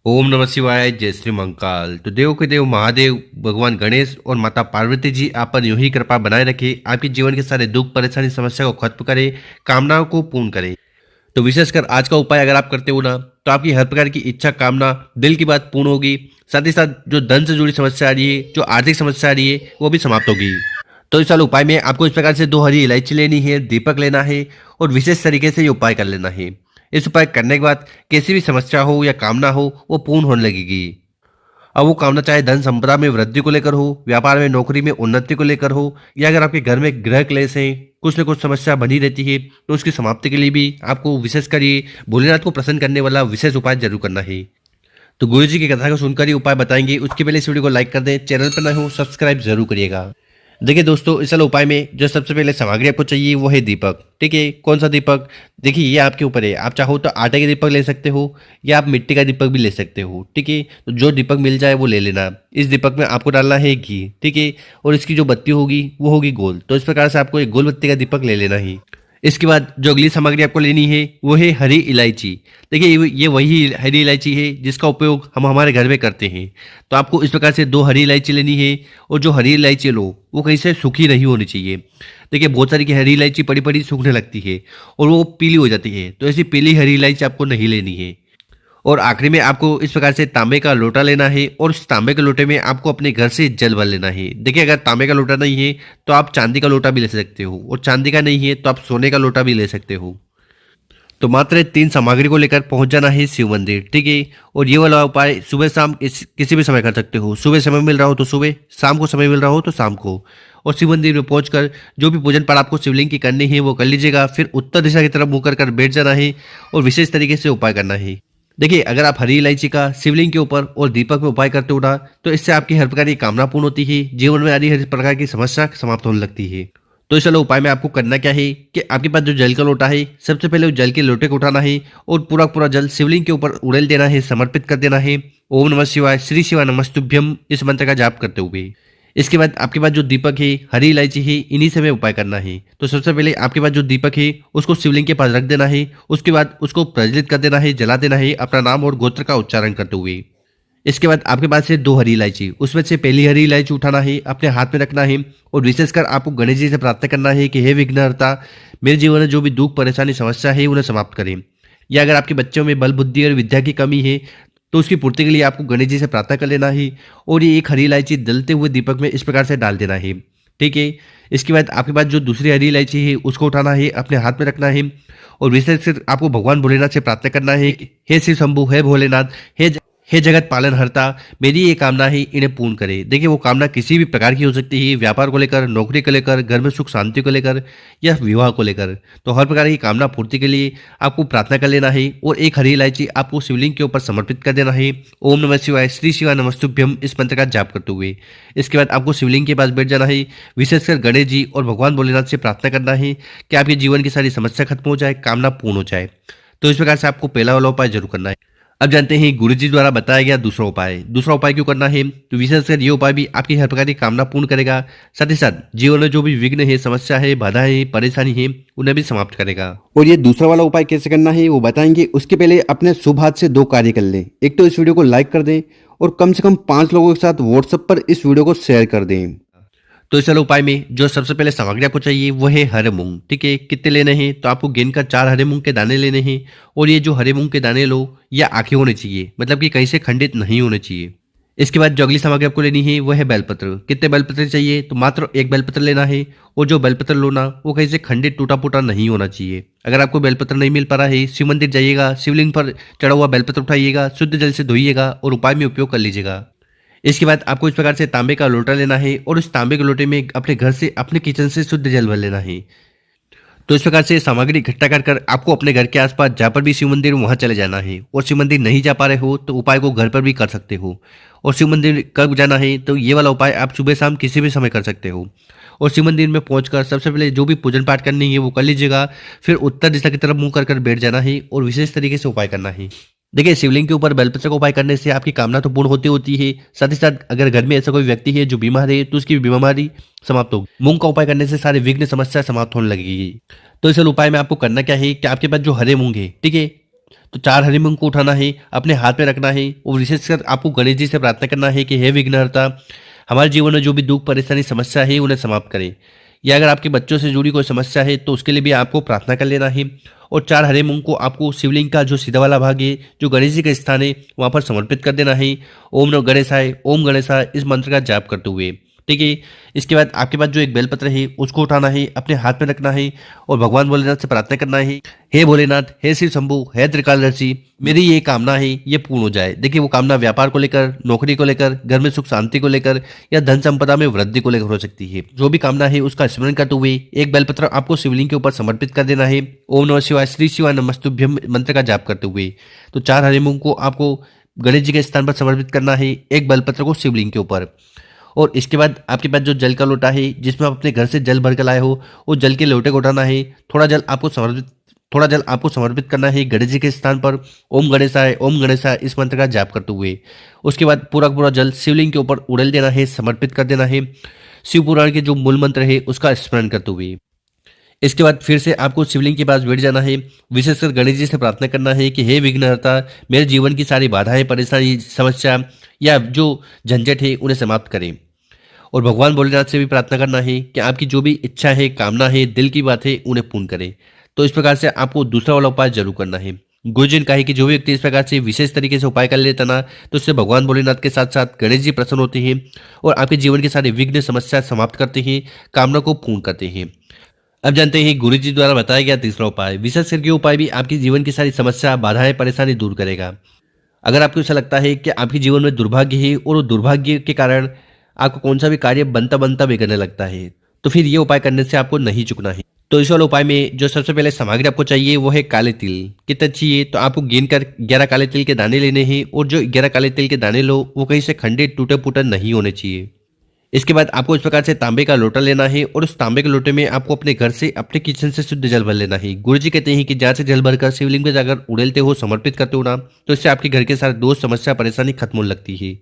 ओम नमः शिवाय। जय श्री महाकाल। तो देवों के देव महादेव भगवान गणेश और माता पार्वती जी आप पर यूं ही कृपा बनाए रखे, आपके जीवन के सारे दुख परेशानी समस्या को खत्म करे, कामनाओं को पूर्ण करे। तो विशेषकर आज का उपाय अगर आप करते हो ना, तो आपकी हर प्रकार की इच्छा कामना दिल की बात पूर्ण होगी। साथ ही साथ जो धन से जुड़ी समस्या आ रही है, जो आर्थिक समस्या आ रही है, वो भी समाप्त होगी। तो इस वाले उपाय में आपको इस प्रकार से 2 हरी इलायची लेनी है, दीपक लेना है और विशेष तरीके से ये उपाय कर लेना है। इस उपाय करने के बाद कैसी भी समस्या हो या कामना हो, वो पूर्ण होने लगेगी। अब वो कामना चाहे धन संपदा में वृद्धि को लेकर हो, व्यापार में नौकरी में उन्नति को लेकर हो, या अगर आपके घर में ग्रह क्लेश है, कुछ न कुछ समस्या बनी रहती है, तो उसकी समाप्ति के लिए भी आपको विशेषकर ये भोलेनाथ को प्रसन्न करने वाला विशेष उपाय जरूर करना है। तो गुरु जी की कथा को सुनकर ही उपाय बताएंगे, उसके पहले इस वीडियो को लाइक कर दें, चैनल पर नए हो सब्सक्राइब जरूर करिएगा। देखिए दोस्तों, इस वाले उपाय में जो सबसे पहले सामग्री आपको चाहिए वो है दीपक। ठीक है, कौन सा दीपक? देखिए ये आपके ऊपर है, आप चाहो तो आटे के दीपक ले सकते हो या आप मिट्टी का दीपक भी ले सकते हो। ठीक है, तो जो दीपक मिल जाए वो ले लेना। इस दीपक में आपको डालना है घी। ठीक है, और इसकी जो बत्ती होगी वो होगी गोल। तो इस प्रकार से आपको एक गोल बत्ती का दीपक ले लेना है। इसके बाद जो अगली सामग्री आपको लेनी है वो है हरी इलायची। देखिए ये वही हरी इलायची है जिसका उपयोग हम हमारे घर में करते हैं। तो आपको इस प्रकार से 2 हरी इलायची लेनी है, और जो हरी इलायची लो वो कहीं से सूखी नहीं होनी चाहिए। देखिए बहुत सारी की हरी इलायची पड़ी पड़ी सूखने लगती है और वो पीली हो जाती है, तो ऐसी पीली हरी इलायची आपको नहीं लेनी है। और आखिरी में आपको इस प्रकार से तांबे का लोटा लेना है, और उस तांबे के लोटे में आपको अपने घर से जल भर लेना है। देखिए अगर तांबे का लोटा नहीं है तो आप चांदी का लोटा भी ले सकते हो, और चांदी का नहीं है तो आप सोने का लोटा भी ले सकते हो। तो मात्र 3 सामग्री को लेकर पहुंच जाना है शिव मंदिर। ठीक है, और ये वाला उपाय सुबह शाम किसी भी समय कर सकते हो। सुबह समय मिल रहा हो तो सुबह, शाम को समय मिल रहा हो तो शाम को। और शिव मंदिर में पहुंचकर जो भी पूजन पाठ आपको शिवलिंग की करनी है वो कर लीजिएगा। फिर उत्तर दिशा की तरफ मुंह कर बैठ जाना है और विशेष तरीके से उपाय करना है। देखिए अगर आप हरी इलायची का शिवलिंग के ऊपर और दीपक में उपाय करते हो ना, तो इससे आपकी हर प्रकार की कामना पूर्ण होती है, जीवन में आ रही हर प्रकार की समस्या समाप्त होने लगती है। तो चलो उपाय में आपको करना क्या है कि आपके पास जो जल का लोटा है, सबसे पहले उस जल के लोटे को उठाना है और पूरा पूरा जल शिवलिंग के ऊपर उड़ेल देना है, समर्पित कर देना है। ओम नमः शिवाय, श्री शिवाय नमस्तुभ्यम, इस मंत्र का जाप करते हुए। इसके बाद आपके पास जो दीपक है, हरी इलायची है, इन्हीं से हमें उपाय करना है। तो सबसे पहले आपके पास जो दीपक है उसको शिवलिंग के पास रख देना है। उसके बाद उसको प्रज्वलित कर देना है, जला देना है अपना नाम और गोत्र का उच्चारण करते हुए। इसके बाद आपके पास है 2 हरी इलायची, उसमें से पहली हरी इलायची उठाना है, अपने हाथ में रखना है, और विशेषकर आपको गणेश जी से प्रार्थना करना है कि हे विघ्नहर्ता, मेरे जीवन में जो भी दुख परेशानी समस्या है उन्हें समाप्त करें। या अगर आपके बच्चों में बल बुद्धि और विद्या की कमी है तो उसकी पूर्ति के लिए आपको गणेश जी से प्रार्थना कर लेना है, और ये एक हरी इलायची जलते हुए दीपक में इस प्रकार से डाल देना है। ठीक है, इसके बाद आपके पास जो दूसरी हरी इलायची है उसको उठाना है, अपने हाथ में रखना है, और विशेष आपको भगवान भोलेनाथ से प्रार्थना करना है, हे शिव शंभु, हे भोलेनाथ, हे जगत पालन हरता, मेरी ये कामना है इन्हें पूर्ण करे। देखिए वो कामना किसी भी प्रकार की हो सकती है, व्यापार को लेकर, नौकरी को लेकर, घर में सुख शांति को लेकर, या विवाह को लेकर। तो हर प्रकार की कामना पूर्ति के लिए आपको प्रार्थना कर लेना है, और एक हरी इलायची आपको शिवलिंग के ऊपर समर्पित कर देना है। ओम नमः शिवाय, श्री शिवाय नमस्तुभ्यम, इस मंत्र का जाप करते हुए। इसके बाद आपको शिवलिंग के पास बैठ जाना है, विशेषकर गणेश जी और भगवान भोलेनाथ से प्रार्थना करना है कि आपके जीवन की सारी समस्या खत्म हो जाए, कामना पूर्ण हो जाए। तो इस प्रकार से आपको पहला वाला उपाय जरूर करना है। अब जानते हैं गुरु जी द्वारा बताया गया दूसरा उपाय। दूसरा उपाय क्यों करना है? तो विशेषकर ये उपाय भी आपकी हर प्रकार की कामना पूर्ण करेगा, साथ ही साथ जीवन में जो भी विघ्न है, समस्या है, बाधा है, परेशानी है, उन्हें भी समाप्त करेगा। और ये दूसरा वाला उपाय कैसे करना है वो बताएंगे। उसके पहले अपने शुभ हाथ से 2 कार्य कर लें। एक तो इस वीडियो को लाइक कर दें, और कम से कम 5 लोगों के साथ व्हाट्सएप पर इस वीडियो को शेयर कर दें। तो इस वाले उपाय में जो सबसे पहले सामग्री आपको चाहिए वो है हरे मूंग। ठीक है, कितने लेने हैं? तो आपको गिनकर 4 हरे मूंग के दाने लेने हैं, और ये जो हरे मूंग के दाने लो ये आखे होने चाहिए, मतलब कि कहीं से खंडित नहीं होने चाहिए। इसके बाद जो अगली सामग्री आपको लेनी है वो है बेलपत्र। कितने बेलपत्र चाहिए? तो मात्र 1 बेलपत्र लेना है, और जो बेलपत्र लो ना वो कहीं से खंडित टूटा फूटा नहीं होना चाहिए। अगर आपको बेलपत्र नहीं मिल पा रहा है, शिव मंदिर जाइएगा, शिवलिंग पर चढ़ा हुआ बेलपत्र उठाइएगा, शुद्ध जल से धोइएगा और उपाय में उपयोग कर लीजिएगा। इसके बाद आपको इस प्रकार से तांबे का लोटा लेना है, और उस तांबे के लोटे में अपने घर से, अपने किचन से शुद्ध जल भर लेना है। तो इस प्रकार से सामग्री इकट्ठा कर आपको अपने घर के आसपास जहाँ पर भी शिव मंदिर वहाँ चले जाना है। और शिव मंदिर नहीं जा पा रहे हो तो उपाय को घर पर भी कर सकते हो। और शिव मंदिर कब जाना है? तो ये वाला उपाय आप सुबह शाम किसी भी समय कर सकते हो। और शिव मंदिर में पहुंचकर सबसे पहले जो भी पूजन पाठ करनी है वो कर लीजिएगा। फिर उत्तर दिशा की तरफ मुंह कर बैठ जाना है और विशेष तरीके से उपाय करना है। देखिए शिवलिंग के ऊपर बेलपत्र का उपाय करने से आपकी कामना तो पूर्ण होती है, साथ ही साथ अगर घर में ऐसा कोई व्यक्ति है जो बीमार है तो उसकी बीमारी समाप्त होगी। मूंग का उपाय करने से सारे विघ्न समस्या समाप्त होने लगेगी। तो इस उपाय में आपको करना क्या है कि आपके पास जो हरे मूंग है, ठीक है, तो 4 हरी मूंग को उठाना है, अपने हाथ में रखना है और विशेषकर आपको गणेश जी से प्रार्थना करना है कि हे विघ्नहर्ता, हमारे जीवन में जो भी दुख परेशानी समस्या है उन्हें समाप्त करें। या अगर आपके बच्चों से जुड़ी कोई समस्या है तो उसके लिए भी आपको प्रार्थना कर लेना है। और 4 हरे मूंग को आपको शिवलिंग का जो सीधा वाला भाग है, जो गणेश जी का स्थान है, वहां पर समर्पित कर देना है। ओम नमः गणेशाय, ओम गणेशाय इस मंत्र का जाप करते हुए। ठीक है। इसके बाद आपके पास जो एक बेलपत्र है उसको उठाना है, अपने हाथ में रखना है और भगवान भोलेनाथ से प्रार्थना करना है, हे भोलेनाथ, हे शिव शंभु, हे त्रिकालदर्शी, मेरी ये कामना है ये पूर्ण हो जाए। देखिए वो कामना व्यापार को लेकर, नौकरी को लेकर, घर में सुख शांति को लेकर या धन संपदा में वृद्धि को लेकर हो सकती है। जो भी कामना है उसका स्मरण करते हुए एक बेलपत्र आपको शिवलिंग के ऊपर समर्पित कर देना है। ओम नमः शिवाय, श्री शिवाय नमस्तुभ्यम मंत्र का जाप करते हुए। तो 4 हरे मूंग को आपको गणेश जी के स्थान पर समर्पित करना है, एक बेलपत्र को शिवलिंग के ऊपर। और इसके बाद आपके पास जो जल का लोटा है जिसमें आप अपने घर से जल भर कर लाए हो, वो जल के लोटे को उठाना है। थोड़ा जल आपको समर्पित करना है गणेश जी के स्थान पर। ओम गणेशाय इस मंत्र का जाप करते हुए। उसके बाद पूरा पूरा जल शिवलिंग के ऊपर उड़ेल देना है, समर्पित कर देना है, शिव पुराण के जो मूल मंत्र है उसका स्मरण करते हुए। इसके बाद फिर से आपको शिवलिंग के पास बैठ जाना है, विशेषकर गणेश जी से प्रार्थना करना है कि हे विघ्नहर्ता, मेरे जीवन की सारी बाधाएं, परेशानी, समस्या या जो झंझट है उन्हें समाप्त करें। और भगवान भोलेनाथ से भी प्रार्थना करना है कि आपकी जो भी इच्छा है, कामना है, दिल की बात है उन्हें पूर्ण करें। तो इस प्रकार से आपको दूसरा वाला उपाय जरूर करना है। गुरुजी ने कहा है कि जो भी व्यक्ति इस प्रकार से विशेष तरीके से उपाय कर लेता ना, तो उससे भगवान भोलेनाथ के साथ साथ गणेश जी प्रसन्न होते हैं और आपके जीवन के सारे विघ्न समस्या समाप्त करते हैं, कामना को पूर्ण करते हैं। अब जानते हैं गुरु जी द्वारा बताया गया तीसरा उपाय। विशेष करके उपाय भी आपके जीवन की सारी समस्या, बाधाएं, परेशानी दूर करेगा। अगर आपको ऐसा लगता है कि आपके जीवन में दुर्भाग्य है और वो दुर्भाग्य के कारण आपको कौन सा भी कार्य बनता बनता बिगड़ने लगता है, तो फिर ये उपाय करने से आपको नहीं चुकना है। तो इस वाले उपाय में जो सबसे पहले सामग्री आपको चाहिए वो है काले तिल। कितने चाहिए? तो आपको गिन कर 11 काले तिल के दाने लेने हैं और जो 11 काले तिल के दाने लो वो कहीं से खंडे टूटे फूटे नहीं होने चाहिए। इसके बाद आपको इस प्रकार से तांबे का लोटा लेना है और उस तांबे के लोटे में आपको अपने घर से, अपने किचन से शुद्ध जल भर लेना है। गुरुजी कहते हैं कि जहाँ से जल भरकर शिवलिंग में जाकर उड़ेलते हो, समर्पित करते हो ना, तो इससे आपके घर के सारे दोष, समस्या, परेशानी खत्म होने लगती है।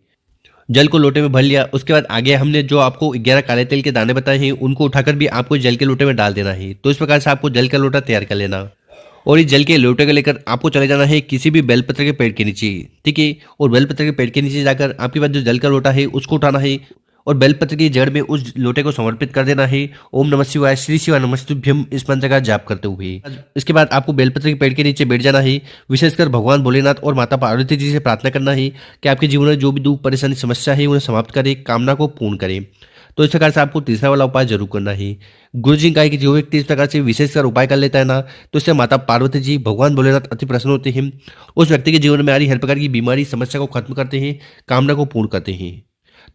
जल को लोटे में भर लिया, उसके बाद आगे हमने जो आपको 11 काले तिल के दाने बताए हैं उनको उठाकर भी आपको जल के लोटे में डाल देना है। तो इस प्रकार से आपको जल का लोटा तैयार कर लेना और इस जल के लोटे को लेकर आपको चले जाना है किसी भी बेलपत्र के पेड़ के नीचे। ठीक है। और बेलपत्र के पेड़ के नीचे जाकर आपके पास जो जल का लोटा है उसको उठाना है और बेलपत्र की जड़ में उस लोटे को समर्पित कर देना है। ओम नमः शिवाय, श्री शिवाय नमस्तुभ्यम इस मंत्र का जाप करते हुए। इसके बाद आपको बेलपत्र के पेड़ के नीचे बैठ जाना है, विशेषकर भगवान भोलेनाथ और माता पार्वती जी से प्रार्थना करना है कि आपके जीवन में जो भी दुख, परेशानी, समस्या है उन्हें समाप्त करें, कामना को पूर्ण करें। तो इस प्रकार से आपको तीसरा वाला उपाय जरूर करना है। गुरु जी ने कहा है कि जो व्यक्ति इस प्रकार से विशेषकर उपाय कर लेता है ना, तो इससे माता पार्वती जी, भगवान भोलेनाथ अति प्रसन्न होते हैं। उस व्यक्ति के जीवन में आ रही हर प्रकार की बीमारी, समस्या को खत्म करते हैं, कामना को पूर्ण करते हैं।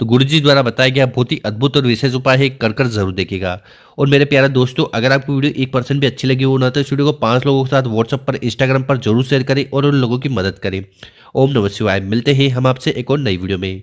तो गुरुजी द्वारा बताया गया बहुत ही अद्भुत और विशेष उपाय है, कर जरूर देखिएगा। और मेरे प्यारे दोस्तों, अगर आपको वीडियो 1% भी अच्छी लगी हो ना, तो इस वीडियो को 5 लोगों के साथ व्हाट्सएप पर, इंस्टाग्राम पर जरूर शेयर करें और उन लोगों की मदद करें। ओम नमः शिवाय। मिलते हैं हम आपसे एक और नई वीडियो में।